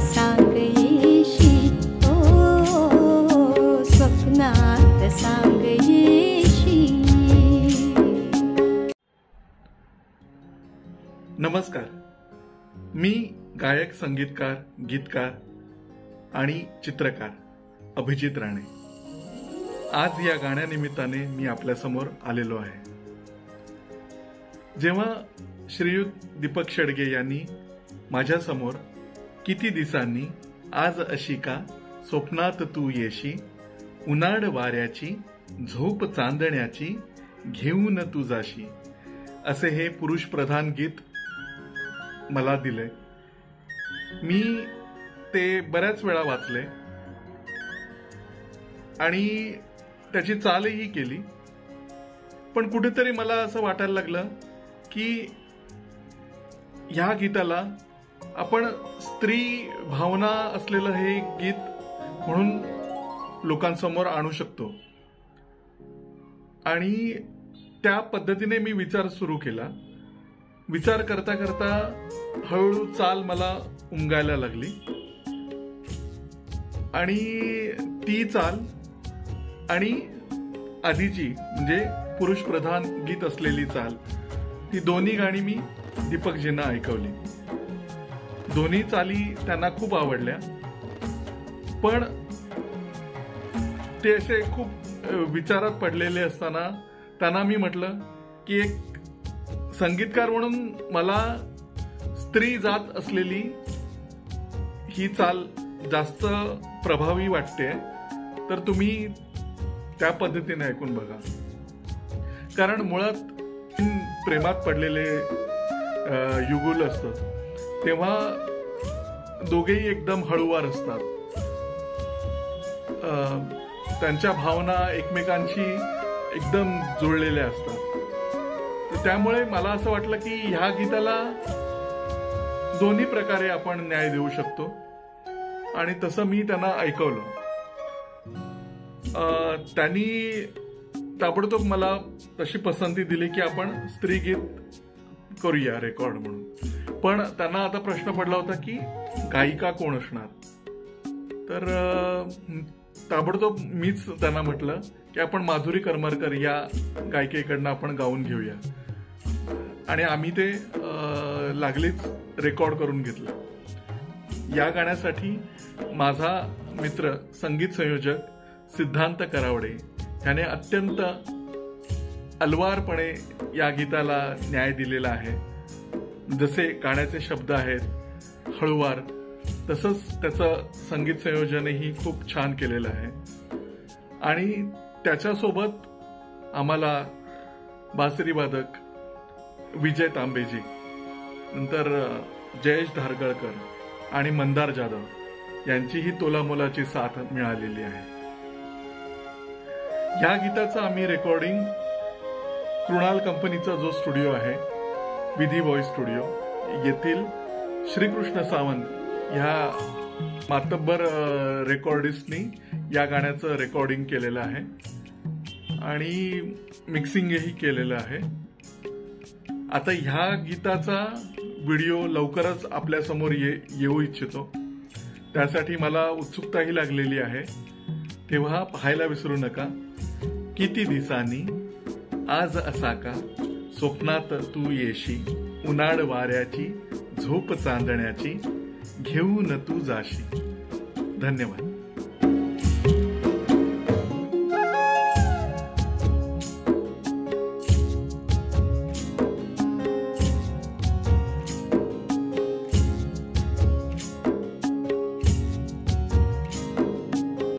सांग येशी, ओ स्वप्नात सांग येशी. नमस्कार, मी गायक, संगीतकार, गीतकार आणि चित्रकार अभिजित राणे. आज या गाण्यानिमित्ताने मी आपल्यासमोर आलेलो आहे. जेव्हा श्रीयुत दीपक शेडगे यांनी माझ्यासमोर किती दिवसांनी आज अशी का स्वप्नात तू येशी, उन्हाळ वाऱ्याची झोप चांदण्याची घेऊन तू जाशी, असे हे पुरुष प्रधान गीत मला दिले. मी ते बऱ्याच वेळा वाचले आणि त्याची चालही केली. पण कुठेतरी मला असं वाटायला लागलं की ह्या गीताला आपण स्त्री भावना असलेलं हे गीत म्हणून लोकांसमोर आणू शकतो. आणि त्या पद्धतीने मी विचार सुरू केला. विचार करता करता हळूहळू चाल मला उमगायला लागली आणि ती चाल आणि आधीची म्हणजे पुरुष प्रधान गीत असलेली चाल, ही दोन्ही गाणी मी दीपकजींना ऐकवली. दोन्ही चाली त्यांना खूप आवडल्या. पण ते असे खूप विचारात पडलेले असताना त्यांना मी म्हटलं की एक संगीतकार म्हणून मला स्त्री जात असलेली ही चाल जास्त प्रभावी वाटते, तर तुम्ही त्या पद्धतीने ऐकून बघा. कारण मुळात प्रेमात पडलेले युगुल असतात तेव्हा दोघेही एकदम हळूवार असतात. त्यांच्या भावना एकमेकांशी एकदम जुळलेल्या असतात. तर त्यामुळे मला असं वाटलं की ह्या गीताला दोन्ही प्रकारे आपण न्याय देऊ शकतो आणि तसं मी त्यांना ऐकवलं. त्यांनी ताबडतोब मला तशी पसंती दिली की आपण स्त्री गीत करूया रेकॉर्ड म्हणून. पण त्यांना आता प्रश्न पडला होता की गायिका कोण असणार. तर ताबडतोब मीच त्यांना म्हटलं की आपण माधुरी करमरकर या गायिकेकडनं आपण गाऊन घेऊया. आणि आम्ही ते लागलीच रेकॉर्ड करून घेतलं. या गाण्यासाठी माझा मित्र संगीत संयोजक सिद्धांत करावडे याने अत्यंत अलवारपणे या गीताला न्याय दिलेला आहे. जसे गाण्याचे शब्द आहेत हळूवार, तसंच त्याचं संगीत संयोजनही खूप छान केलेलं आहे. आणि त्याच्यासोबत आम्हाला बासरी वादक विजय तांबेजी, नंतर जयेश धारगळकर आणि मंदार जाधव यांचीही तोलामोलाची साथ मिळालेली आहे. या गीताचं आम्ही रेकॉर्डिंग कृणाल कंपनीचा जो स्टुडिओ आहे, विधी व्हॉइस स्टुडिओ येथील श्रीकृष्ण सावंत ह्या मातब्बर रेकॉर्डिस्टनी या गाण्याचं रेकॉर्डिंग केलेलं आहे आणि मिक्सिंगही केलेलं आहे. आता ह्या गीताचा व्हिडिओ लवकरच आपल्यासमोर येऊ इच्छितो. त्यासाठी मला उत्सुकताही लागलेली आहे. तेव्हा पाहायला विसरू नका. किती दिवसांनी आज असा का स्वप्नात तू येशी, उन्हाळ वाऱ्याची झोप चांदण्याची घेऊन तू जाशी. धन्यवाद.